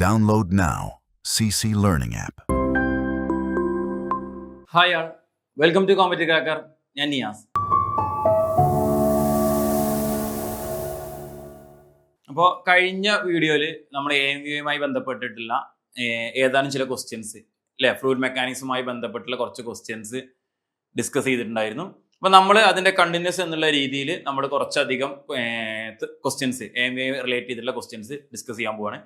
Download now. CC Learning app. Hi all, welcome to competitive cracker. ഞാൻ നിയാസ്. അപ്പോൾ കഴിഞ്ഞ വീഡിയോയിൽ നമ്മൾ AMVയുമായി ബന്ധപ്പെട്ടിട്ടുള്ള ഏതാനും ചില ക്വസ്റ്റ്യൻസ് അല്ലേ, ഫ്ലൂയിഡ് മെക്കാനിക്സുമായി ബന്ധപ്പെട്ടുള്ള കുറച്ച് ക്വസ്റ്റ്യൻസ് ഡിസ്കസ് ചെയ്തിട്ടുണ്ടായിരുന്നു. അപ്പോൾ നമ്മൾ അതിൻ്റെ കണ്ടിന്യൂസ് എന്നുള്ള രീതിയിൽ നമ്മൾ കുറച്ചധികം ക്വസ്റ്റ്യൻസ് AMVI റിലേറ്റ് ചെയ്തിട്ടുള്ള ക്വസ്റ്റ്യൻസ് ഡിസ്കസ് ചെയ്യാൻ പോവാണ്.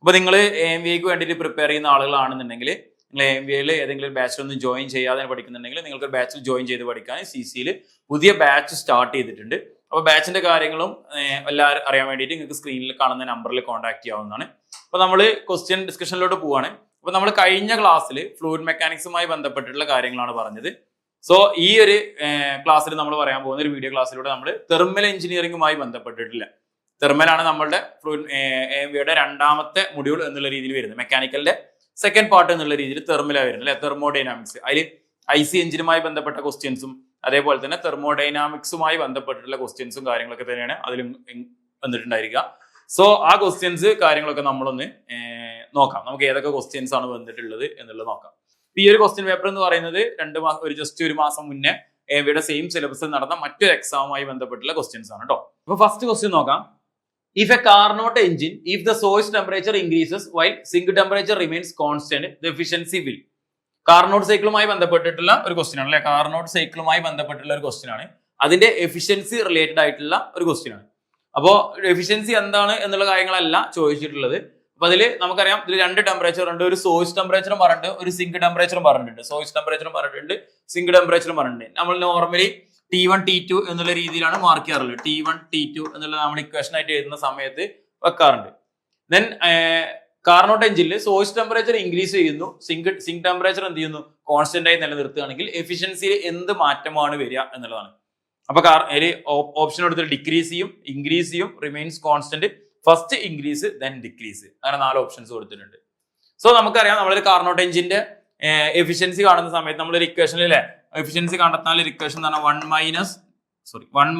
അപ്പോൾ നിങ്ങൾ AMVIക്ക് വേണ്ടിയിട്ട് പ്രിപ്പയർ ചെയ്യുന്ന ആളുകളാണെന്നുണ്ടെങ്കിൽ നിങ്ങൾ AMVIയിൽ ഏതെങ്കിലും ബാച്ചിലൊന്നും ജോയിൻ ചെയ്യാതെ പഠിക്കുന്നുണ്ടെങ്കിൽ നിങ്ങൾക്ക് ബാച്ചിൽ ജോയിൻ ചെയ്ത് പഠിക്കാൻ CCയിൽ പുതിയ ബാച്ച് സ്റ്റാർട്ട് ചെയ്തിട്ടുണ്ട്. അപ്പോൾ ബാച്ചിന്റെ കാര്യങ്ങളും എല്ലാവരും അറിയാൻ വേണ്ടിയിട്ട് നിങ്ങൾക്ക് സ്ക്രീനിൽ കാണുന്ന നമ്പറിൽ കോൺടാക്ട് ചെയ്യാവുന്നതാണ്. അപ്പോൾ നമ്മൾ ക്വസ്റ്റ്യൻ ഡിസ്കഷനിലോട്ട് പോവാണ്. അപ്പോൾ നമ്മൾ കഴിഞ്ഞ ക്ലാസ്സിൽ ഫ്ലൂയിഡ് മെക്കാനിക്സുമായി ബന്ധപ്പെട്ടിട്ടുള്ള കാര്യങ്ങളാണ് പറഞ്ഞത്. സോ ഈ ഒരു ക്ലാസ്സിൽ നമ്മൾ പറയാൻ പോകുന്ന ഒരു വീഡിയോ ക്ലാസ്സിലൂടെ നമ്മൾ തെർമൽ എഞ്ചിനീയറിംഗുമായി ബന്ധപ്പെട്ടിട്ടില്ല. തെർമലാണ് നമ്മളുടെ AMVയുടെ രണ്ടാമത്തെ മൊഡ്യൂൾ എന്നുള്ള രീതിയിൽ വരുന്നത്. മെക്കാനിക്കലിന്റെ സെക്കൻഡ് പാർട്ട് എന്നുള്ള രീതിയിൽ തെർമലാണ് വരുന്നത് അല്ലെ, തെർമോഡൈനാമിക്സ്. അതിൽ IC എഞ്ചിനുമായി ബന്ധപ്പെട്ട ക്വസ്റ്റ്യൻസും അതേപോലെ തന്നെ തെർമോഡൈനാമിക്സുമായി ബന്ധപ്പെട്ടിട്ടുള്ള ക്വസ്റ്റ്യൻസും കാര്യങ്ങളൊക്കെ തന്നെയാണ് അതിൽ വന്നിട്ടുണ്ടായിരിക്കുക. സോ ആ ക്വസ്റ്റ്യൻസ് കാര്യങ്ങളൊക്കെ നമ്മളൊന്ന് നോക്കാം. നമുക്ക് ഏതൊക്കെ ക്വസ്റ്റ്യൻസ് ആണ് വന്നിട്ടുള്ളത് എന്നുള്ളത് നോക്കാം. ഈ ഒരു ക്വസ്റ്റ്യൻ പേപ്പർ എന്ന് പറയുന്നത് ഒരു മാസം മുന്നേ AMVയുടെ സെയിം സിലബസിൽ നടന്ന മറ്റൊരു എക്സാമുമായി ബന്ധപ്പെട്ടുള്ള ക്വസ്റ്റ്യൻസ് ആണ് കേട്ടോ. അപ്പൊ ഫസ്റ്റ് ക്വസ്റ്റ്യൻ നോക്കാം. If a Carnot engine, if the source temperature increases while sink temperature remains constant, the efficiency will. Carnot സൈക്കിളുമായി ബന്ധപ്പെട്ടിട്ടുള്ള ഒരു ക്വസ്റ്റ്യൻ ആണ് അല്ലെ, കാർനോട്ട് സൈക്കിളുമായി ബന്ധപ്പെട്ടുള്ള ഒരു ക്വസ്റ്റ്യൻ ആണ്. അതിന്റെ എഫിഷ്യൻസി റിലേറ്റഡ് ആയിട്ടുള്ള ഒരു ക്വസ്റ്റ്യൻ ആണ്. അപ്പോൾ എഫിഷ്യൻസി എന്താണ് എന്നുള്ള കാര്യങ്ങളല്ല ചോദിച്ചിട്ടുള്ളത്. അപ്പൊ അതിൽ നമുക്കറിയാം, ഇതിൽ രണ്ട് ടെമ്പറേച്ചർ ഉണ്ട്. ഒരു സോഴ്സ് ടെമ്പറേച്ചറും പറഞ്ഞിട്ടുണ്ട്, ഒരു സിങ്ക് ടെമ്പറേച്ചറും പറഞ്ഞിട്ടുണ്ട്. സോഴ്സ് ടെമ്പറേച്ചറും പറഞ്ഞിട്ടുണ്ട്, സിങ്ക് ടെമ്പറേച്ചറും പറഞ്ഞിട്ടുണ്ട്. നമ്മൾ നോർമലി T1 T2 എന്നുള്ള രീതിയിലാണ് മാർക്ക് ചെയ്യാറുള്ളത്. T1 T2 എന്നുള്ള നമ്മൾ ഇക്വേഷൻ ആയിട്ട് എഴുതുന്ന സമയത്ത് വെക്കാറുണ്ട്. ദെൻ കാർനോട്ട് എഞ്ചിനിൽ സോഴ്സ് ടെമ്പറേച്ചർ ഇൻക്രീസ് ചെയ്യുന്നു, സിങ്ക് ടെമ്പറേച്ചർ എന്ത് ചെയ്യുന്നു, കോൺസ്റ്റന്റ് ആയി നിലനിർത്തുകയാണെങ്കിൽ എഫിഷ്യൻസിയിൽ എന്ത് മാറ്റമാണ് വരിക എന്നുള്ളതാണ്. അപ്പൊ ഓപ്ഷൻ എടുത്തിട്ട് ഡിക്രീസ് ചെയ്യും, ഇൻക്രീസ് ചെയ്യും, remains constant, first increase then decrease, അങ്ങനെ 4 ഓപ്ഷൻസ് കൊടുത്തിട്ടുണ്ട്. സോ നമുക്കറിയാം, നമ്മളൊരു കാർനോട്ട് എഞ്ചിന്റെ എഫിഷ്യൻസി കാണുന്ന സമയത്ത് നമ്മളൊരു ഇക്വേഷനിലെ എഫിഷ്യൻസി കണ്ടെത്താൻ ഒരു ഇക്വേഷൻ എന്ന് പറഞ്ഞാൽ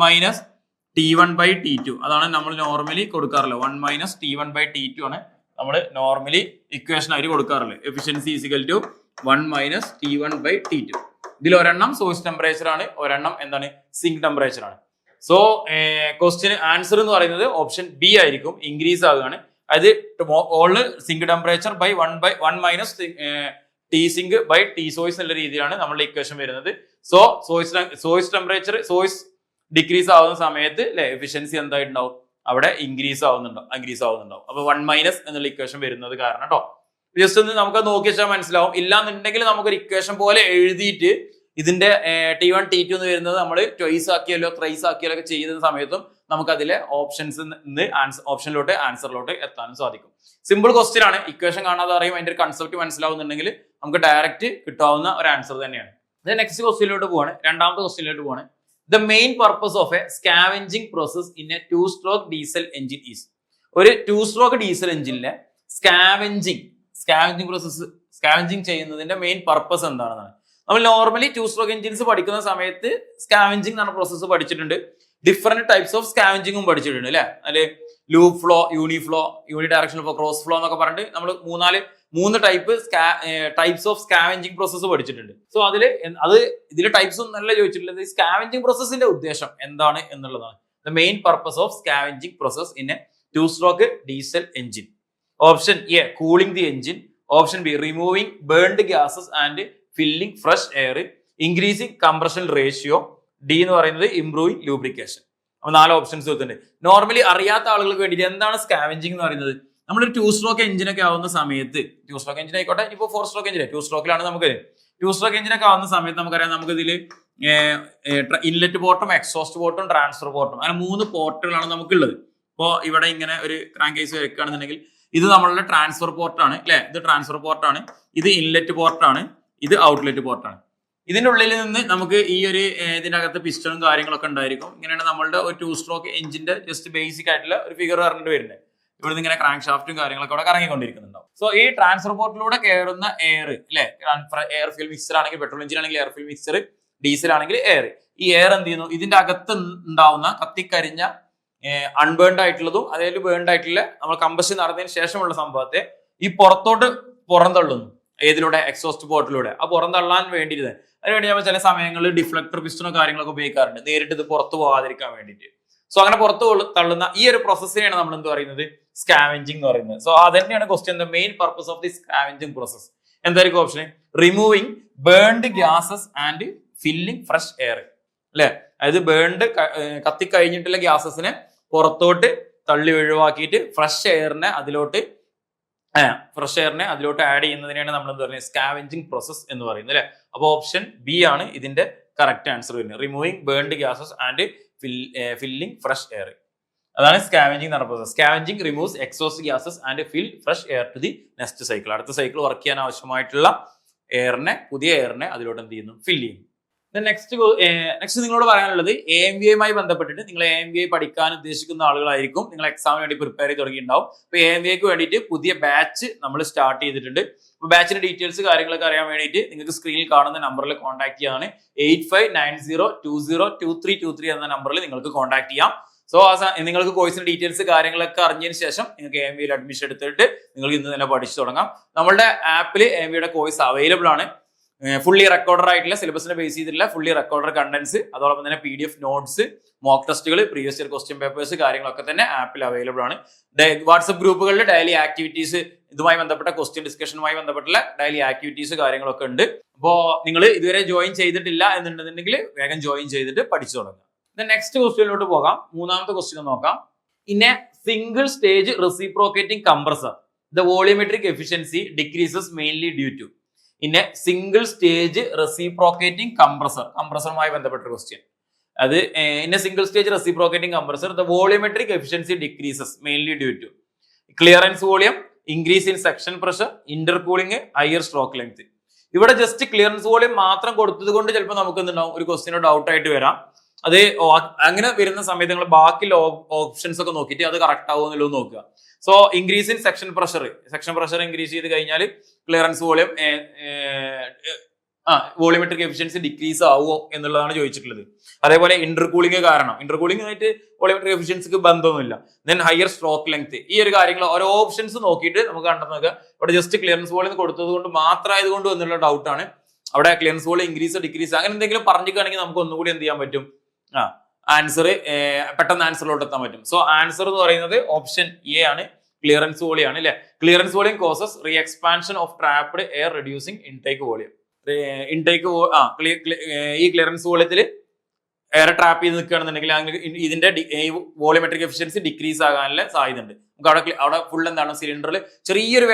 1 - T1/T2 അതാണ് നമ്മൾ നോർമലി കൊടുക്കാറുള്ളത്. 1 - T1/T2 ആണ് നമ്മൾ നോർമലി ഇക്വേഷൻ ആയിട്ട് കൊടുക്കാറുള്ളത്. Efficiency is equal to 1 - T1/T2. ഇതിൽ ഒരെണ്ണം സോഴ്സ് ടെമ്പറേച്ചർ ആണ്, ഒരെണ്ണം എന്താണ്, സിങ്ക് ടെമ്പറേച്ചർ ആണ്. സോ ക്വസ്റ്റ്യൻ ആൻസർ എന്ന് പറയുന്നത് ഓപ്ഷൻ ബി ആയിരിക്കും, ഇൻക്രീസ് ആകുകയാണ്. അത് ഓള് sink temperature by 1 - T sink by T source എന്നുള്ള രീതിയിലാണ് നമ്മളുടെ ഇക്വേഷൻ വരുന്നത്. സോ സോഴ്സ് ടെമ്പറേച്ചർ ഡിക്രീസ് ആവുന്ന സമയത്ത് അല്ലെ, എഫിഷ്യൻസി എന്തായിട്ടുണ്ടാവും, അവിടെ ഇൻക്രീസ് ആവുന്നുണ്ടാവും. അപ്പൊ 1 - എന്നുള്ള ഇക്വേഷൻ വരുന്നത് കാരണം കേട്ടോ. ജസ്റ്റ് ഒന്ന് നമുക്ക് നോക്കി വെച്ചാൽ മനസ്സിലാവും. ഇല്ലാന്നുണ്ടെങ്കിൽ നമുക്കൊരു ഇക്വേഷൻ പോലെ എഴുതിയിട്ട് ഇതിന്റെ T1 T2 എന്ന് വരുന്നത് നമ്മൾ ട്വൈസ് ആക്കിയാലോ ത്രൈസ് ആക്കിയാലോ ഒക്കെ ചെയ്യുന്ന സമയത്തും നമുക്ക് അതിലെ ഓപ്ഷനിലോട്ട് ആൻസറിലോട്ട് എത്താനും സാധിക്കും. സിമ്പിൾ ക്വസ്റ്റ്യൻ ആണ്. ഇക്വേഷൻ കാണാതെ അറിയും, അതിന്റെ ഒരു കൺസെപ്റ്റ് മനസ്സിലാവുന്നുണ്ടെങ്കിൽ നമുക്ക് ഡയറക്റ്റ് കിട്ടാവുന്ന ഒരു ആൻസർ തന്നെയാണ്. നെക്സ്റ്റ് ക്വസ്റ്റ്യനിലോട്ട് പോവാണ്, രണ്ടാമത്തെ ക്വസ്റ്റ്യനിലോട്ട് പോവാണ്. The main purpose of A scavenging process in a 2-stroke diesel engine is. ഒരു 2-stroke ഡീസൽ എഞ്ചിനിലെ സ്കാവെഞ്ചിങ് ചെയ്യുന്നതിന്റെ മെയിൻ പർപ്പസ് എന്താണെന്നാണ്. നമ്മൾ നോർമലി 2-stroke എഞ്ചിൻസ് പഠിക്കുന്ന സമയത്ത് സ്കാവെഞ്ചിങ് എന്ന പ്രോസസ്സ് പഠിച്ചിട്ടുണ്ട്. ഡിഫറെന്റ് ടൈപ്സ് ഓഫ് സ്കാവെഞ്ചിങ്ങും പഠിച്ചിട്ടുണ്ട് അല്ലെ. അതില് loop flow, uni direction flow, cross flow എന്നൊക്കെ പറഞ്ഞിട്ട് നമ്മൾ 3 ടൈപ്സ് ഓഫ് സ്കാവെഞ്ചിങ് പ്രോസസ്സ് പഠിച്ചിട്ടുണ്ട്. സോ ഇതിലെ ടൈപ്സ് ഒന്നും നല്ല ചോദിച്ചിട്ടുള്ളത്, സ്കാവെഞ്ചിങ് പ്രോസസ്സിന്റെ ഉദ്ദേശം എന്താണ് എന്നുള്ളതാണ്. The main purpose of scavenging process in a 2-stroke diesel engine. Option A cooling the engine, option B removing burned gases and filling fresh air, increasing compression ratio, D എന്ന് പറയുന്നത് improving lubrication. അപ്പൊ 4 options കൊടുത്തിട്ടുണ്ട്. Normally അറിയാത്ത ആളുകൾക്ക് വേണ്ടിയിട്ട് എന്താണ് scavenging എന്ന് പറയുന്നത്, നമ്മളൊരു 2-stroke എഞ്ചിനൊക്കെ ആവുന്ന സമയത്ത്, 2-stroke എഞ്ചിൻ ആയിക്കോട്ടെ, ഇപ്പോൾ 4-stroke എഞ്ചിൻ 2-strokeലാണ് നമുക്ക് 2-stroke എഞ്ചിനൊക്കെ ആവുന്ന സമയത്ത് നമുക്കറിയാം, നമുക്ക് ഇതിൽ ഇൻലെറ്റ് പോർട്ടും എക്സോസ്റ്റ് പോർട്ടും ട്രാൻസ്ഫർ പോർട്ടും അങ്ങനെ 3 പോർട്ടുകളാണ് നമുക്കുള്ളത്. ഇപ്പോൾ ഇവിടെ ഇങ്ങനെ ഒരു ക്രാങ്ക് കേസ് വെക്കുകയാണെന്നുണ്ടെങ്കിൽ ഇത് നമ്മളുടെ ട്രാൻസ്ഫർ പോർട്ടാണ് അല്ലെ, ഇത് ട്രാൻസ്ഫർ പോർട്ടാണ്, ഇത് ഇൻലെറ്റ് പോർട്ടാണ്, ഇത് ഔട്ട്ലെറ്റ് പോർട്ടാണ്. ഇതിന്റെ ഉള്ളിൽ നിന്ന് നമുക്ക് ഈ ഒരു ഇതിനകത്ത് പിസ്റ്റണും കാര്യങ്ങളൊക്കെ ഉണ്ടായിരിക്കും. ഇങ്ങനെയാണ് നമ്മളുടെ ഒരു 2-stroke എഞ്ചിന്റെ ജസ്റ്റ് ബേസിക് ആയിട്ടുള്ള ഒരു ഫിഗർ പറഞ്ഞിട്ട് വരുന്നത്. ഇവിടെ നിന്ന് ഇങ്ങനെ ക്രാങ്ക് ഷാഫ്റ്റും കാര്യങ്ങളൊക്കെ അവിടെ കറങ്ങിക്കൊണ്ടിരിക്കുന്നുണ്ടാവും. സോ ഈ ട്രാൻസ്ഫർ പോർട്ടിലൂടെ കയറുന്ന എയർ അല്ലെ, എയർ ഫ്യൂൽ മിക്സർ ആണെങ്കിൽ, പെട്രോൾ എഞ്ചിൻ ആണെങ്കിൽ എയർ ഫ്യൂൽ മിക്സർ, ഡീസൽ ആണെങ്കിൽ എയർ. ഈ എയർ എന്ത് ചെയ്യുന്നു, ഇതിന്റെ അകത്ത് ഉണ്ടാവുന്ന കത്തിക്കരിഞ്ഞ അൺബേൺഡ് ആയിട്ടുള്ളതും അതായത് ബേൺഡ് ആയിട്ടുള്ള നമ്മൾ കമ്പഷൻ നടന്നതിന് ശേഷമുള്ള സംഭവത്തെ ഈ പുറത്തോട്ട് പുറന്തള്ളുന്നു. ഏതിലൂടെ? എക്സോസ്റ്റ് പോർട്ടിലൂടെ. ആ പുറന്തള്ളാൻ വേണ്ടിയിട്ട് അതിനുവേണ്ടി നമ്മൾ ചില സമയങ്ങളിൽ ഡിഫ്ലക്ടർ പിസ്റ്റണോ കാര്യങ്ങളൊക്കെ ഉപയോഗിക്കാറുണ്ട്, നേരിട്ട് ഇത് പുറത്ത് പോകാതിരിക്കാൻ വേണ്ടിയിട്ട്. സോ അങ്ങനെ പുറത്ത് തള്ളുന്ന ഈ ഒരു പ്രോസസ്സിനെയാണ് നമ്മൾ എന്ത് പറയുന്നത്? സ്കാവെഞ്ചിങ് എന്ന് പറയുന്നത്. സോ അത് തന്നെയാണ് question. The main purpose of the scavenging process എന്തായിരിക്കും option? Removing burned gases and filling fresh air, അല്ലെ? അതായത് ബേൺഡ് കത്തിക്കഴിഞ്ഞിട്ടുള്ള ഗ്യാസസിനെ പുറത്തോട്ട് തള്ളി ഒഴിവാക്കിയിട്ട് ഫ്രഷ് എയറിനെ അതിലോട്ട് ആഡ് ചെയ്യുന്നതിനാണ് നമ്മൾ എന്ത് പറയുന്നത്? സ്കാവെഞ്ചിങ് പ്രോസസ് എന്ന് പറയുന്നത്, അല്ലെ? അപ്പൊ ഓപ്ഷൻ ബി ആണ് ഇതിന്റെ കറക്റ്റ് ആൻസർ വരുന്നത്. Removing burned gases and filling fresh air, അതാണ് സ്കാവെഞ്ചിങ് നടന്ന process. Scavenging removes exhaust gases and fill fresh air to the next cycle. അടുത്ത സൈക്കിൾ വർക്ക് ചെയ്യാൻ ആവശ്യമായിട്ടുള്ള പുതിയ എയറിനെ അതിലോട്ട് എന്ത് ചെയ്യുന്നു? ഫിൽ ചെയ്യുന്നു. നെക്സ്റ്റ് നിങ്ങളോട് പറയാനുള്ളത് AMVAയുമായി ബന്ധപ്പെട്ടിട്ട് നിങ്ങൾ AMVA പഠിക്കാൻ ഉദ്ദേശിക്കുന്ന ആളുകളായിരിക്കും, നിങ്ങൾ എക്സാമിന് വേണ്ടി പ്രിപ്പയർ ചെയ്ത് തുടങ്ങിയിട്ടുണ്ടാവും. അപ്പൊ AMVAക്ക് വേണ്ടിയിട്ട് പുതിയ ബാച്ച് നമ്മൾ സ്റ്റാർട്ട് ചെയ്തിട്ടുണ്ട്. അപ്പൊ ബാച്ചിന്റെ ഡീറ്റെയിൽസ് കാര്യങ്ങളൊക്കെ അറിയാൻ വേണ്ടിയിട്ട് നിങ്ങൾക്ക് സ്ക്രീനിൽ കാണുന്ന നമ്പറിൽ കോൺടാക്ട് ചെയ്യാൻ 8590202323 എന്ന നമ്പറിൽ നിങ്ങൾക്ക് കോൺടാക്ട് ചെയ്യാം. സോ നിങ്ങൾക്ക് കോഴ്സിന്റെ ഡീറ്റെയിൽസ് കാര്യങ്ങളൊക്കെ അറിഞ്ഞതിന് ശേഷം നിങ്ങൾക്ക് AMVAയിൽ അഡ്മിഷൻ എടുത്തിട്ട് നിങ്ങൾക്ക് ഇന്ന് തന്നെ പഠിച്ചു തുടങ്ങാം. നമ്മളുടെ ആപ്പിൽ AMVAയുടെ കോഴ്സ് അവൈലബിൾ ആണ്. ഫുള്ളി റെക്കോർഡർ ആയിട്ടുള്ള സിലബസിനെ ബേസ് ചെയ്തിട്ടുള്ള ഫുള്ളി റെക്കോർഡർ കണ്ടന്റ്സ്, അതോടൊപ്പം തന്നെ PDF നോട്ട്സ്, മോക്ക് ടെസ്റ്റുകൾ, പ്രീവിയസ് ഇയർ ക്വസ്റ്റ്യൻ പേപ്പേഴ്സ് കാര്യങ്ങളൊക്കെ തന്നെ ആപ്പിൽ അവൈലബിൾ ആണ്. വാട്സ്ആപ്പ് ഗ്രൂപ്പുകളിൽ ഡെയിലി ആക്ടിവിറ്റീസ്, ഇതുമായി ബന്ധപ്പെട്ട ക്വസ്റ്റ്യൻ ഡിസ്കഷനുമായി ബന്ധപ്പെട്ടുള്ള ഡെയിലി ആക്ടിവിറ്റീസ് കാര്യങ്ങളൊക്കെ ഉണ്ട്. അപ്പോൾ നിങ്ങൾ ഇതുവരെ ജോയിൻ ചെയ്തിട്ടില്ല എന്നുണ്ടെന്നുണ്ടെങ്കിൽ വേഗം ജോയിൻ ചെയ്തിട്ട് പഠിച്ചു തുടങ്ങുക. നെക്സ്റ്റ് ക്വസ്റ്റ്യനിലോട്ട് പോകാം. മൂന്നാമത്തെ ക്വസ്റ്റ്യൻ നോക്കാം. In a single stage reciprocating compressor the volumetric efficiency decreases mainly due to. In a single stage reciprocating കംപ്രസറുമായി ബന്ധപ്പെട്ട ക്വസ്റ്റ്യൻ. അത് in a single stage reciprocating compressor the volumetric efficiency decreases mainly due to clearance volume, increase in suction pressure, intercooling, higher stroke length. ഇവിടെ just clearance volume മാത്രം കൊടുത്തത് കൊണ്ട് ചിലപ്പോൾ നമുക്ക് എന്തുണ്ടാവും? ഒരു ക്വസ്റ്റിന് ഡൗട്ട് ആയിട്ട് വരാം. അത് അങ്ങനെ വരുന്ന സമയത്ത് നിങ്ങൾ ബാക്കിയുള്ള ഓപ്ഷൻസ് ഒക്കെ നോക്കിയിട്ട് അത് കറക്റ്റ് ആവുമോ എന്നുള്ളത് നോക്കുക. So increase in suction pressure increase ചെയ്ത് കഴിഞ്ഞാൽ clearance volume volumetric efficiency decrease ആവുമോ എന്നുള്ളതാണ് ചോദിച്ചിട്ടുള്ളത്. അതേപോലെ ഇന്റർകൂളിംഗ് ആയിട്ട് വോളിയോമെട്രിക് എഫിഷ്യൻസിക്ക് ബന്ധമൊന്നുമില്ല. ദെൻ ഹയർ സ്ട്രോക്ക് ലെങ്ത്, ഈ ഒരു കാര്യങ്ങൾ ഓരോ ഓപ്ഷൻസ് നോക്കിയിട്ട് നമുക്ക് കണ്ടെത്തുക. ഇവിടെ ജസ്റ്റ് ക്ലിയറൻസ് വോളിയം കൊടുത്തത് കൊണ്ട് മാത്രമായതുകൊണ്ട് എന്നുള്ള ഡൗട്ടാണ്. അവിടെ ക്ലിയറൻസ് വോളിയം ഇൻക്രീസ് ഡിക്രീസ് അങ്ങനെ എന്തെങ്കിലും പറഞ്ഞിരിക്കുകയാണെങ്കിൽ നമുക്ക് ഒന്നുകൂടി എന്ത് ചെയ്യാൻ പറ്റും? ആൻസർ പെട്ടെന്ന് ആൻസറിലോട്ട് എത്താൻ പറ്റും. സോ ആൻസർ എന്ന് പറയുന്നത് ഓപ്ഷൻ എ ആണ്, ക്ലിയറൻസ് വോളിയം ആണ്, അല്ലെ? Clearance volume causes re expansion of trapped air reducing intake volume. ഈ ക്ലിയറൻസ് വോളിയത്തിൽ എയർ ട്രാപ്പ് ചെയ്ത് നിൽക്കുകയാണെന്നുണ്ടെങ്കിൽ ഇതിന്റെ വോളിയോമെട്രിക് എഫിഷ്യൻസി ഡിക്രീസ് ആകാനുള്ള സാധ്യത ഉണ്ട്. നമുക്ക് അവിടെ ഫുൾ എന്താണ് സിലിണ്ടറിൽ ചെറിയൊരു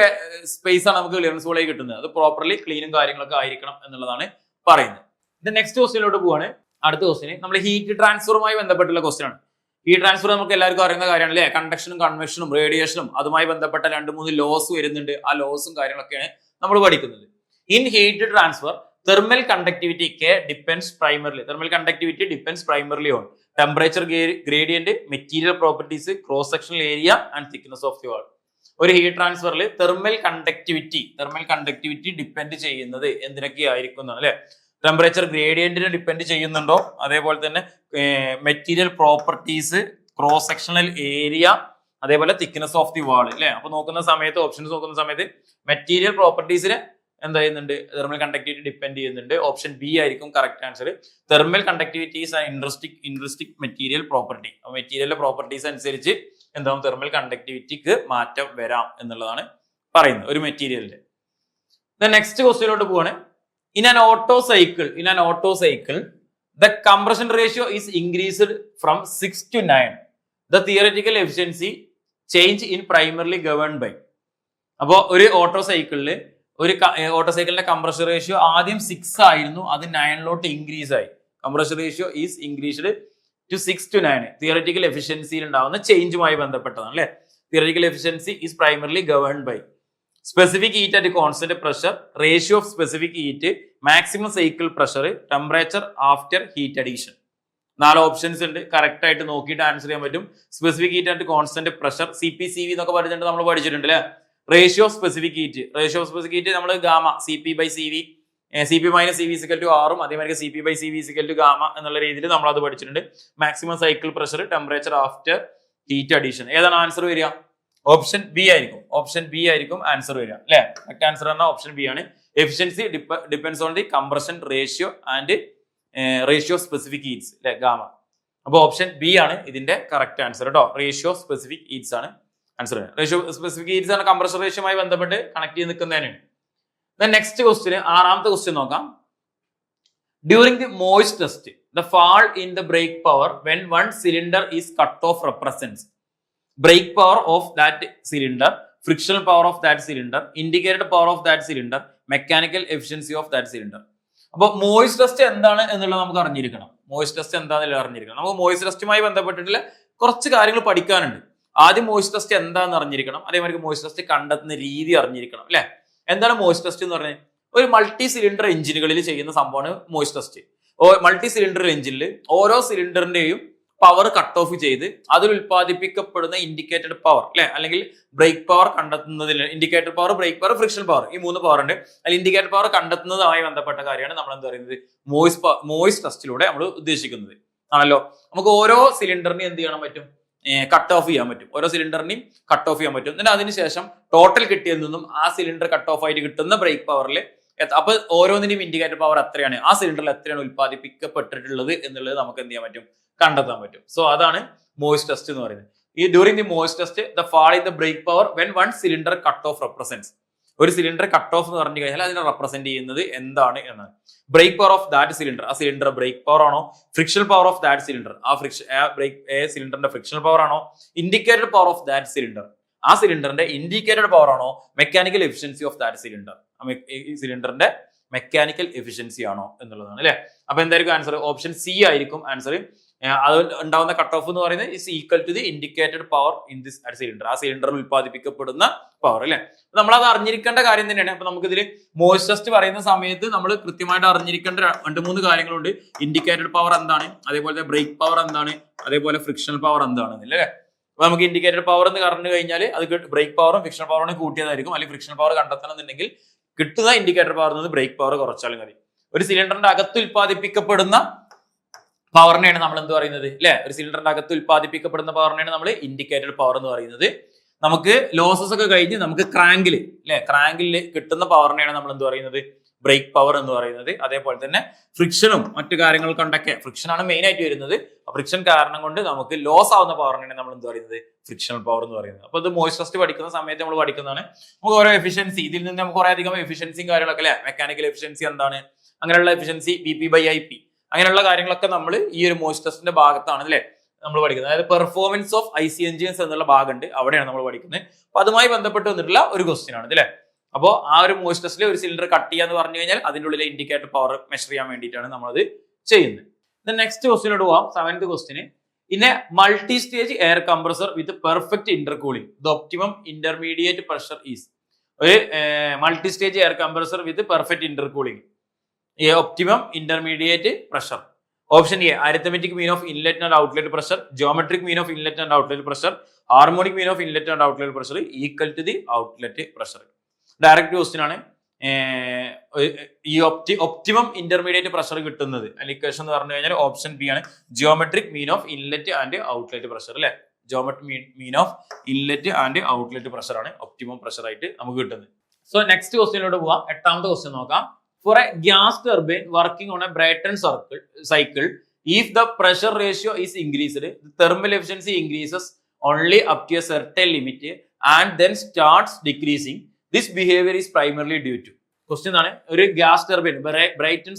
സ്പേസ് ആണ് നമുക്ക് ക്ലിയറൻസ് വോളിയം കിട്ടുന്നത്. അത് പ്രോപ്പർലി ക്ലീനും കാര്യങ്ങളൊക്കെ ആയിരിക്കണം എന്നുള്ളതാണ് പറയുന്നത്. ഇത് നെക്സ്റ്റ് ക്വസ്റ്റ്യനിലോട്ട് പോവാണ്. അടുത്ത ക്വസ്റ്റ്യൻ നമ്മൾ ഹീറ്റ് ട്രാൻസ്ഫറുമായി ബന്ധപ്പെട്ടുള്ള ക്വസ്റ്റ്യൻ ആണ്. ഹീറ്റ് ട്രാൻസ്ഫർ നമുക്ക് എല്ലാവർക്കും അറിയുന്ന കാര്യമാണ്, അല്ലെ? കണ്ടക്ഷനും കൺവെക്ഷനും റേഡിയേഷനും അതുമായി ബന്ധപ്പെട്ട 2-3 ലോസ് വരുന്നുണ്ട്. ആ ലോസും കാര്യങ്ങളൊക്കെയാണ് നമ്മൾ പഠിക്കുന്നത്. In heat transfer thermal conductivity depends primarily on temperature gradient, material properties, cross sectional area and thickness of the wall. ഒരു ഹീറ്റ് ട്രാൻസ്ഫറിൽ തെർമൽ കണ്ടക്ടിവിറ്റി ഡിപ്പെൻഡ് ചെയ്യുന്നത് എന്തിനൊക്കെയായിരിക്കും, അല്ലെ? ടെമ്പറേച്ചർ ഗ്രേഡിയന്റിനെ ഡിപ്പെൻഡ് ചെയ്യുന്നുണ്ടോ, അതേപോലെ തന്നെ material properties, cross sectional area, അതേപോലെ thickness of the വാൾ, അല്ലെ? അപ്പൊ നോക്കുന്ന സമയത്ത് ഓപ്ഷൻസ് നോക്കുന്ന സമയത്ത് മെറ്റീരിയൽ പ്രോപ്പർട്ടീസിനെ എന്താ ചെയ്യുന്നുണ്ട്? തെർമൽ കണ്ടക്ടിവിറ്റി ഡിപ്പെൻഡ് ചെയ്യുന്നുണ്ട്. ഓപ്ഷൻ ബി ആയിരിക്കും correct answer. Thermal conductivity is intrinsic material property. അപ്പൊ മെറ്റീരിയലിന്റെ പ്രോപ്പർട്ടീസ് അനുസരിച്ച് എന്താവും? തെർമൽ കണ്ടക്ടിവിറ്റിക്ക് മാറ്റം വരാം എന്നുള്ളതാണ് പറയുന്നത് ഒരു മെറ്റീരിയലിന്റെ. നെക്സ്റ്റ് ക്വസ്റ്റ്യനിലോട്ട് പോവാണ്. In an auto cycle the compression ratio is increased from 6 to 9. The theoretical efficiency change in primarily governed by. അപ്പോൾ ഒരു ഓട്ടോ സൈക്കിളിന്റെ കംപ്രഷൻ റേഷ്യോ ആദ്യം 6 ആയിരുന്നു, അത് 9 ഇൻക്രീസ് ആയി. Compression ratio is increased to 6 to 9. Theoretical എഫിഷ്യൻസിയിൽ ഉണ്ടാവുന്ന ചേഞ്ചുമായി ബന്ധപ്പെട്ടതാണ്, അല്ലെ? Theoretical efficiency is primarily governed by specific heat at constant pressure, ratio of specific heat, maximum cycle pressure, temperature after heat addition. 4 options ഉണ്ട്. Correct ആയിട്ട് നോക്കിയിട്ട് answer ചെയ്യാൻ പറ്റും. സ്പെസിഫിക് ഹീറ്റ് ആറ്റ് കോൺസ്റ്റന്റ് പ്രഷർ, CPCV എന്നൊക്കെ പറഞ്ഞിട്ട് നമ്മൾ പഠിച്ചിട്ടുണ്ട്, അല്ലെ? റേഷ്യോ ഓഫ് സ്പെസിഫിക് ഹീറ്റ് നമ്മൾ gamma CP/CV, CP - CV = R, അതേമാതിരി CP/CV = ഗാമ എന്നുള്ള രീതിയിൽ നമ്മൾ അത് പഠിച്ചിട്ടുണ്ട്. Maximum cycle pressure, temperature after heat addition. ഏതാണ് ആൻസർ വരിക? ഓപ്ഷൻ ബി ആയിരിക്കും ആൻസർ വരിക അല്ലെ. കറക്റ്റ് ആൻസർ പറഞ്ഞാൽ ഓപ്ഷൻ ബി ആണ്. Efficiency depends on the compression ratio and ratio specific heats അല്ലെ, ഗാമ. അപ്പോൾ ഓപ്ഷൻ ബി ആണ് ഇതിന്റെ കറക്റ്റ് ആൻസർ കേട്ടോ. റേഷ്യോ സ്പെസിഫിക് ഹീറ്റ്സ് ആണ് ആൻസർ. റേഷ്യോ സ്പെസിഫിക് ഹീറ്റ്സ് ആണ് കംപ്രഷൻ റേഷ്യോയുമായി ബന്ധപ്പെട്ട് കണക്ട് ചെയ്ത് നിൽക്കുന്നതിനാണ്. നെക്സ്റ്റ് ക്വസ്റ്റ്യൻ, ആറാമത്തെ ക്വസ്റ്റ്യൻ നോക്കാം. ഡ്യൂറിംഗ് ദി മോയിസ്റ്റ് test the fall in the brake power when one cylinder is cut off represents brake power of that cylinder, frictional power of that cylinder, indicated power of that cylinder, mechanical efficiency of that cylinder. അപ്പോൾ moist test എന്താണ് എന്നുള്ളത് നമുക്ക് അറിഞ്ഞിരിക്കണം. Moist test എന്താണെന്നുള്ളത് അറിഞ്ഞിരിക്കണം. നമുക്ക് moist ടെസ്റ്റുമായി ബന്ധപ്പെട്ടിട്ടുള്ള കുറച്ച് കാര്യങ്ങൾ പഠിക്കാനുണ്ട്. ആദ്യം മോയിസ്റ്റ് ടെസ്റ്റ് എന്താണെന്ന് അറിഞ്ഞിരിക്കണം. അതേമാതിരി മോയിസ്റ്റ് ടെസ്റ്റ് കണ്ടെത്തുന്ന രീതി അറിഞ്ഞിരിക്കണം അല്ലെ. എന്താണ് മോയിസ്റ്റ് ടെസ്റ്റ് എന്ന് പറഞ്ഞാൽ? ഒരു മൾട്ടി സിലിണ്ടർ എഞ്ചിനുകളിൽ ചെയ്യുന്ന സംഭവമാണ് മോയിസ്റ്റ് ടെസ്റ്റ്. മൾട്ടി സിലിണ്ടർ എഞ്ചിനിൽ ഓരോ സിലിണ്ടറിന്റെയും പവർ കട്ട് ഓഫ് ചെയ്ത് അതിൽ ഉൽപ്പാദിപ്പിക്കപ്പെടുന്ന ഇൻഡിക്കേറ്റഡ് പവർ അല്ലെ, അല്ലെങ്കിൽ ബ്രേക്ക് പവർ കണ്ടെത്തുന്നതിൽ indicated power, break power, friction power, ഈ 3 പവർ ഉണ്ട്. അതിൽ ഇൻഡിക്കേറ്റഡ് പവർ കണ്ടെത്തുന്നതുമായി ബന്ധപ്പെട്ട കാര്യമാണ് നമ്മൾ എന്താ പറയുന്നത് മോയിസ്റ്റ് ടെസ്റ്റിലൂടെ നമ്മൾ ഉദ്ദേശിക്കുന്നത് ആണല്ലോ. നമുക്ക് ഓരോ സിലിണ്ടറിനെയും എന്ത് ചെയ്യാൻ പറ്റും? കട്ട് ഓഫ് ചെയ്യാൻ പറ്റും. ഓരോ സിലിണ്ടറിനെയും കട്ട് ഓഫ് ചെയ്യാൻ പറ്റും. എന്നിട്ട് അതിനുശേഷം ടോട്ടൽ കിട്ടിയതിൽ നിന്നും ആ സിലിണ്ടർ കട്ട് ഓഫ് ആയിട്ട് കിട്ടുന്ന ബ്രേക്ക് പവറിൽ അപ്പൊ ഓരോന്നിന്റെയും ഇൻഡിക്കേറ്റർ പവർ എത്രയാണ്, ആ സിലിണ്ടറിൽ എത്രയാണ് ഉൽപ്പാദിപ്പിക്കപ്പെട്ടിട്ടുള്ളത് എന്നുള്ളത് നമുക്ക് എന്ത് ചെയ്യാൻ പറ്റും? കണ്ടെത്താൻ പറ്റും. സോ അതാണ് മോയിസ്റ്റ് ടെസ്റ്റ് എന്ന് പറയുന്നത്. ഈ ഡ്യൂറിംഗ് ദി മോയിസ്റ്റ് test the fall in the break power when one cylinder cut off represents. ഒരു സിലിണ്ടർ കട്ട് ഓഫ് എന്ന് പറഞ്ഞു കഴിഞ്ഞാൽ അതിനെ റെപ്രസെന്റ് ചെയ്യുന്നത് എന്താണ് എന്നാണ്. Break power of that cylinder, ആ സിലിണ്ടർ ബ്രേക്ക് പവർ ആണോ? Friction power of that cylinder, സിലിണ്ടറിന്റെ ഫ്രിക്ഷൻ പവർ ആണോ? Indicated power of that cylinder, ആ സിലിണ്ടറിന്റെ ഇൻഡിക്കേറ്റഡ് പവർ ആണോ? Mechanical efficiency of that cylinder, ഈ സിലിണ്ടറിന്റെ മെക്കാനിക്കൽ എഫിഷ്യൻസി ആണോ എന്നുള്ളതാണ് അല്ലെ. അപ്പൊ എന്തായിരിക്കും ആൻസർ? ഓപ്ഷൻ സി ആയിരിക്കും ആൻസർ. അത് ഉണ്ടാവുന്ന കട്ട് ഓഫ് എന്ന് പറയുന്നത് is equal to the indicated power in this cylinder, ആ സിലിണ്ടറിൽ ഉൽപ്പാദിപ്പിക്കപ്പെടുന്ന പവർ അല്ലെ. നമ്മൾ അത് അറിഞ്ഞിരിക്കേണ്ട കാര്യം തന്നെയാണ്. അപ്പൊ നമുക്ക് ഇതിൽ മോയിസ്റ്റ് ടെസ്റ്റ് പറയുന്ന സമയത്ത് നമ്മൾ കൃത്യമായിട്ട് അറിഞ്ഞിരിക്കേണ്ട 2-3 കാര്യങ്ങളുണ്ട്. ഇൻഡിക്കേറ്റഡ് പവർ എന്താണ്, അതേപോലെ ബ്രേക്ക് പവർ എന്താണ്, അതേപോലെ ഫ്രിക്ഷണൽ പവർ എന്താണ് അല്ലേ. അപ്പൊ നമുക്ക് ഇൻഡിക്കേറ്റഡ് പവർ എന്ന് പറഞ്ഞു കഴിഞ്ഞാൽ അത് ബ്രേക്ക് പവറും ഫ്രിക്ഷണൽ പവറും കൂട്ടിയതായിരിക്കും. അല്ലെങ്കിൽ ഫ്രിക്ഷണൽ പവർ കണ്ടെത്തണം എന്നുണ്ടെങ്കിൽ കിട്ടുന്ന ഇൻഡിക്കേറ്റർ പവർ നിന്ന് ബ്രേക്ക് പവർ കുറച്ചാലും മതി. ഒരു സിലിണ്ടറിന്റെ അകത്ത് ഉൽപ്പാദിപ്പിക്കപ്പെടുന്ന പവറിനെയാണ് നമ്മൾ എന്ത് പറയുന്നത് അല്ലെ. ഒരു സിലിണ്ടറിന്റെ അകത്ത് ഉൽപ്പാദിപ്പിക്കപ്പെടുന്ന പവറിനെയാണ് നമ്മൾ ഇൻഡിക്കേറ്റഡ് പവർ എന്ന് പറയുന്നത്. നമുക്ക് ലോസസ് ഒക്കെ കഴിഞ്ഞ് നമുക്ക് ക്രാങ്കില് കിട്ടുന്ന പവറിനെയാണ് നമ്മൾ എന്ത് പറയുന്നത്? ബ്രേക്ക് പവർ എന്ന് പറയുന്നത്. അതേപോലെ തന്നെ ഫ്രിക്ഷനും മറ്റു കാര്യങ്ങൾ കൊണ്ടൊക്കെ, ഫ്രിക്ഷൻ ആണ് മെയിൻ ആയിട്ട് വരുന്നത്. ഫ്രിക്ഷൻ കാരണം കൊണ്ട് നമുക്ക് ലോസ് ആവുന്ന പവറിനെയാണ് നമ്മൾ എന്ത് പറയുന്നത്? ഫ്രിക്ഷണൽ പവർ എന്ന് പറയുന്നത്. അപ്പൊ ഇത് മോയിസ്റ്റ് ടെസ്റ്റ് പഠിക്കുന്ന സമയത്ത് നമ്മൾ പഠിക്കുന്നതാണ്. നമുക്ക് ഓരോ എഫിഷ്യൻസി, ഇതിൽ നിന്ന് നമുക്ക് കുറെ അധികം എഫിഷ്യൻസിയും കാര്യങ്ങളൊക്കെ അല്ലെ. മെക്കാനിക്കൽ എഫിഷ്യൻസി എന്താണ്, അങ്ങനെയുള്ള എഫിഷ്യൻസി BP/IP, അങ്ങനെയുള്ള കാര്യങ്ങളൊക്കെ നമ്മൾ ഈ ഒരു മോയിസ്റ്റ് ടെസ്റ്റിന്റെ ഭാഗത്താണ് അല്ലെ നമ്മൾ പഠിക്കുന്നത്. അതായത് പെർഫോമൻസ് ഓഫ് IC എഞ്ചിൻസ് എന്നുള്ള ഭാഗമുണ്ട്, അവിടെയാണ് നമ്മൾ പഠിക്കുന്നത്. അപ്പൊ അതുമായി ബന്ധപ്പെട്ട് വന്നിട്ടുള്ള ഒരു ക്വസ്റ്റ്യൻ ആണ് അല്ലെ. അപ്പോൾ ആ ഒരു മോയിസ്റ്റ് ടെസ്റ്റിൽ ഒരു സിലിണ്ടർ കട്ട് ചെയ്യാന്ന് പറഞ്ഞു കഴിഞ്ഞാൽ അതിൻ്റെ ഉള്ളിലെ ഇൻഡിക്കേറ്റർ പവർ മെഷർ ചെയ്യാൻ വേണ്ടിയിട്ടാണ് നമ്മളത് ചെയ്യുന്നത്. നെക്സ്റ്റ് ക്വസ്റ്റിനോട് പോവാം. 7th question. In a multi stage air compressor with perfect intercooling the optimum intermediate pressure is. ഒരു multi stage air compressor with perfect intercooling, optimum intermediate pressure. Option A arithmetic mean of inlet and outlet pressure, geometric mean of inlet and outlet pressure, harmonic mean of inlet and outlet pressure equal to the outlet pressure. Direct question ആണ്. ഈ optimum intermediate pressure കിട്ടുന്നത് equation എന്ന് പറഞ്ഞു കഴിഞ്ഞാൽ option B ആണ്. Geometric mean of inlet and outlet pressure അല്ലെ. Geometric mean of inlet and outlet pressure ആണ് optimum pressure ആയിട്ട് നമുക്ക് കിട്ടുന്നത്. സോ നെക്സ്റ്റ് ക്വസ്റ്റ്യനിലോട്ട് പോവാം. 8th ക്വസ്റ്റ്യൻ നോക്കാം. For a gas turbine working on a Brayton cycle, if the pressure ratio is increased, the thermal efficiency increases only up to a certain limit and then starts decreasing. This behavior is primarily due to. Question ആണ്, ഒരു gas turbine Brayton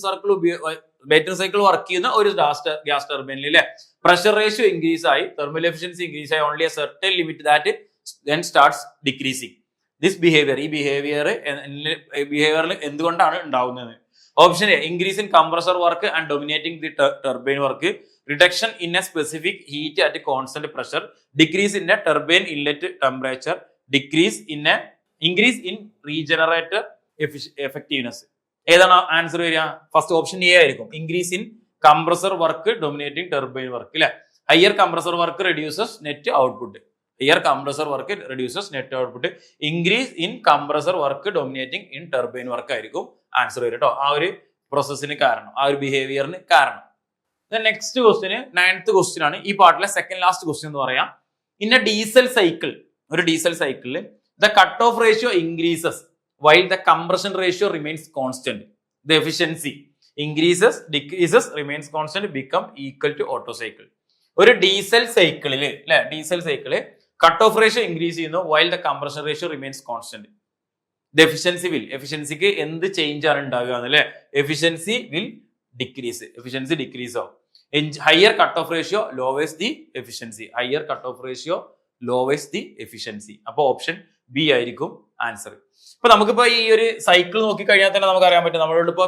cycle work ചെയ്യുന്ന ഒരു gas ടർബൈനിൽ അല്ലെ pressure ratio increase ആയി, thermal efficiency increase ആയി, only a certain limit that then starts decreasing. This behaviour, ഈ ബിഹേവിയറിൽ എന്തുകൊണ്ടാണ് ഉണ്ടാവുന്നത്? Option A increase in compressor work and dominating the turbine work, reduction in a specific heat at constant pressure, decrease in a turbine inlet temperature, increase in regenerator effectiveness. ഏതാണ് answer വരിക? First option A ആയിരിക്കും. Increase in compressor work dominating turbine work അല്ലെ. Higher compressor work reduces net output. Here compressor work reduces net output. Increase in compressor work dominating in turbine work ആയിരിക്കും answer വരും കേട്ടോ. ആ ഒരു പ്രോസസ്സിന് കാരണം, ആ ഒരു ബിഹേവിയറിന് കാരണം. നെക്സ്റ്റ് ക്വസ്റ്റ്യൻ 9th ക്വസ്റ്റ്യൻ ആണ്. ഈ പാർട്ടിലെ സെക്കൻഡ് ലാസ്റ്റ് ക്വസ്റ്റ്യൻ എന്ന് പറയാം. ഇൻ എ ഡീസൽ സൈക്കിൾ ഒരു ഡീസൽ സൈക്കിളിൽ the cut off ratio increases while the compression ratio remains constant. The efficiency increases decreases remains constant become equal to Otto cycle. ഒരു diesel സൈക്കിളിൽ അല്ലെ, diesel cycle cut off ratio increase ചെയ്യുന്നു while the compression ratio remains constant. The efficiency will, എഫിഷ്യൻസിക്ക് എന്ത് change ആണ് ഉണ്ടാകുക അല്ലെ, efficiency will decrease, efficiency decrease ആവും. Higher cut off ratio lowers the efficiency, higher cut off ratio lowers the efficiency. അപ്പൊ option B ആയിരിക്കും answer. ഇപ്പൊ നമുക്കിപ്പോ ഈ ഒരു സൈക്കിൾ നോക്കി കഴിഞ്ഞാൽ തന്നെ നമുക്ക് അറിയാൻ പറ്റും. നമ്മളോട് ഇപ്പൊ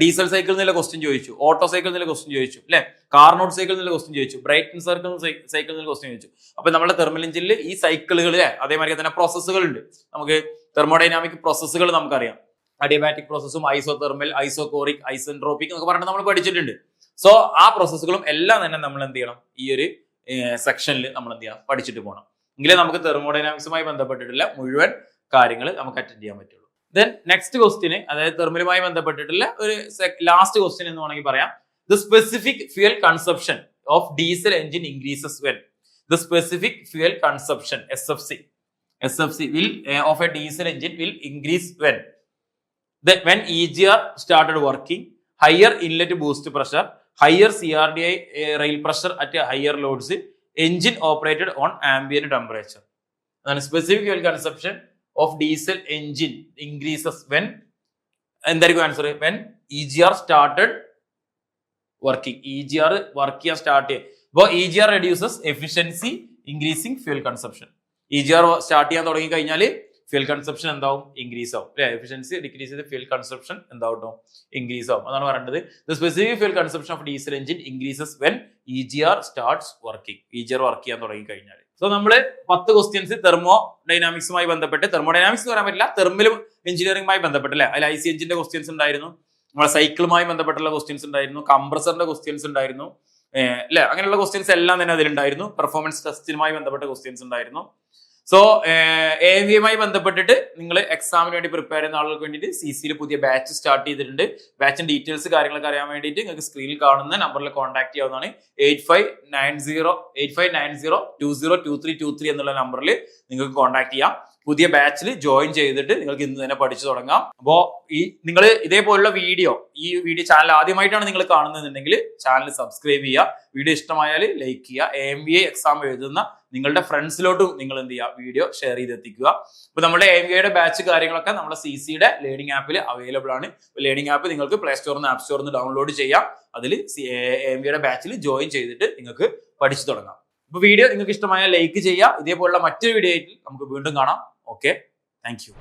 ഡീസൽ സൈക്കിൾ എന്നുള്ള ക്വസ്റ്റ്യൻ ചോദിച്ചു, ഓട്ടോ സൈക്കിൾ എന്നുള്ള ക്വസ്റ്റ്യൻ ചോദിച്ചു അല്ലെ, കാർനോട്ട് സൈക്കിൾ എന്നുള്ള ക്വസ്റ്റ്യൻ ചോദിച്ചു, ബ്രൈറ്റൺ സർക്കിൾ സൈക്കിൾ എന്നുള്ള ക്വസ്റ്റ്യൻ ചോദിച്ചു. അപ്പൊ നമ്മുടെ തെർമൽ എഞ്ചിനിൽ ഈ സൈക്കിളുകൾ അതേമാതിരി തന്നെ പ്രോസസ്സുകൾ ഉണ്ട്. നമുക്ക് തെർമോഡൈനാമിക് പ്രോസസ്സുകൾ നമുക്കറിയാം. അഡിയബാറ്റിക് പ്രോസസ്സും ഐസോതെർമൽ, ഐസോകോറിക്, ഐസെൻട്രോപിക് എന്നൊക്കെ പറഞ്ഞിട്ട് നമ്മൾ പഠിച്ചിട്ടുണ്ട്. സോ ആ പ്രോസസ്സുകളും എല്ലാം തന്നെ നമ്മൾ എന്ത് ചെയ്യണം, ഈ ഒരു സെക്ഷനിൽ നമ്മൾ എന്ത് ചെയ്യണം, പഠിച്ചിട്ട് പോകണം. എങ്കിലേ നമുക്ക് തെർമോഡൈനാമിക്സുമായി ബന്ധപ്പെട്ടിട്ടുള്ള മുഴുവൻ കാര്യങ്ങൾ നമുക്ക് അറ്റൻഡ് ചെയ്യാൻ പറ്റുള്ളൂ. ദെൻ നെക്സ്റ്റ് ക്വസ്റ്റ്യന്, അതായത് തെർമലുമായി ബന്ധപ്പെട്ടിട്ടുള്ള ഒരു ലാസ്റ്റ് ക്വസ്റ്റ്യൻ എന്ന് വേണമെങ്കിൽ പറയാം. The specific fuel consumption of diesel engine increases when. The specific fuel consumption SFC will of a diesel engine will increase when EGR started working, higher inlet boost pressure, higher CRDI rail pressure at higher loads, engine operated on ambient temperature. And specific fuel consumption of diesel engine increases when, and there you answer, when EGR started working. EGR work start. But EGR reduces efficiency, increasing fuel consumption. EGR start ചെയ്യാൻ തുടങ്ങി കഴിഞ്ഞാൽ fuel consumption എന്താവും, increase ആവും അല്ലെ. Efficiency decrease ചെയ്ത് fuel consumption എന്താവട്ടോ, increase ആവും. അതാണ് പറയുന്നത്. The specific fuel consumption of diesel engine increases when EGR starts working. EGR work ചെയ്യാൻ തുടങ്ങി കഴിഞ്ഞാൽ. സോ നമ്മൾ 10 ക്വസ്റ്റ്യൻസ് തെർമോ ഡൈനാമിക്സുമായി ബന്ധപ്പെട്ട്, തെർമോഡൈനാമിക്സ് പറയാൻ പറ്റില്ല, തെർമൽ എഞ്ചിനീയറിംഗുമായി ബന്ധപ്പെട്ട് അല്ലെ. അതിൽ IC എഞ്ചിന്റെ ക്വസ്റ്റ്യൻസ് ഉണ്ടായിരുന്നു, നമ്മുടെ സൈക്കിളുമായി ബന്ധപ്പെട്ടുള്ള ക്വസ്റ്റ്യൻസ് ഉണ്ടായിരുന്നു, കംപ്രസറിന്റെ ക്വസ്റ്റ്യൻസ് ഉണ്ടായിരുന്നു അല്ലെ. അങ്ങനെയുള്ള ക്വസ്റ്റ്യൻസ് എല്ലാം തന്നെ അതിലുണ്ടായിരുന്നു. പെർഫോമൻസ് ടെസ്റ്റിനുമായി ബന്ധപ്പെട്ട ക്വസ്റ്റ്യൻസ് ഉണ്ടായിരുന്നു. സോ AMVയുമായി ബന്ധപ്പെട്ടിട്ട് നിങ്ങൾ എക്സാമിന് വേണ്ടി പ്രിപ്പയർ ചെയ്യുന്ന ആളുകൾക്ക് വേണ്ടിയിട്ട് CCയിൽ പുതിയ ബാച്ച് സ്റ്റാർട്ട് ചെയ്തിട്ടുണ്ട്. ബാച്ചിന്റെ ഡീറ്റെയിൽസ് കാര്യങ്ങളൊക്കെ അറിയാൻ വേണ്ടിയിട്ട് നിങ്ങൾക്ക് സ്ക്രീനിൽ കാണുന്ന നമ്പറിൽ കോൺടാക്ട് ചെയ്യാവുന്നതാണ്. 8590202323 എന്നുള്ള നമ്പറിൽ നിങ്ങൾക്ക് കോൺടാക്ട് ചെയ്യാം. പുതിയ ബാച്ചിൽ ജോയിൻ ചെയ്തിട്ട് നിങ്ങൾക്ക് ഇന്ന് തന്നെ പഠിച്ചു തുടങ്ങാം. അപ്പോ നിങ്ങൾ ഇതേപോലുള്ള വീഡിയോ, ഈ വീഡിയോ ചാനൽ ആദ്യമായിട്ടാണ് നിങ്ങൾ കാണുന്നതെന്നുണ്ടെങ്കിൽ ചാനൽ സബ്സ്ക്രൈബ് ചെയ്യുക. വീഡിയോ ഇഷ്ടമായാൽ ലൈക്ക് ചെയ്യുക. AMVA എക്സാം എഴുതുന്ന നിങ്ങളുടെ ഫ്രണ്ട്സിലോട്ടും നിങ്ങൾ എന്ത് ചെയ്യുക, വീഡിയോ ഷെയർ ചെയ്തെത്തിക്കുക. അപ്പൊ നമ്മുടെ AMVAയുടെ ബാച്ച് കാര്യങ്ങളൊക്കെ നമ്മുടെ CCയുടെ ലേണിംഗ് ആപ്പിൽ അവൈലബിൾ ആണ്. ലേണിംഗ് ആപ്പ് നിങ്ങൾക്ക് പ്ലേ സ്റ്റോറിൽ നിന്ന് ആപ്പ് സ്റ്റോറിൽ നിന്ന് ഡൗൺലോഡ് ചെയ്യാം. അതിൽ AMVAയുടെ ബാച്ചിൽ ജോയിൻ ചെയ്തിട്ട് നിങ്ങൾക്ക് പഠിച്ചു തുടങ്ങാം. അപ്പൊ വീഡിയോ നിങ്ങൾക്ക് ഇഷ്ടമായ ലൈക്ക് ചെയ്യുക. ഇതേപോലുള്ള മറ്റൊരു വീഡിയോ ആയിട്ട് നമുക്ക് വീണ്ടും കാണാം. Okay, thank you.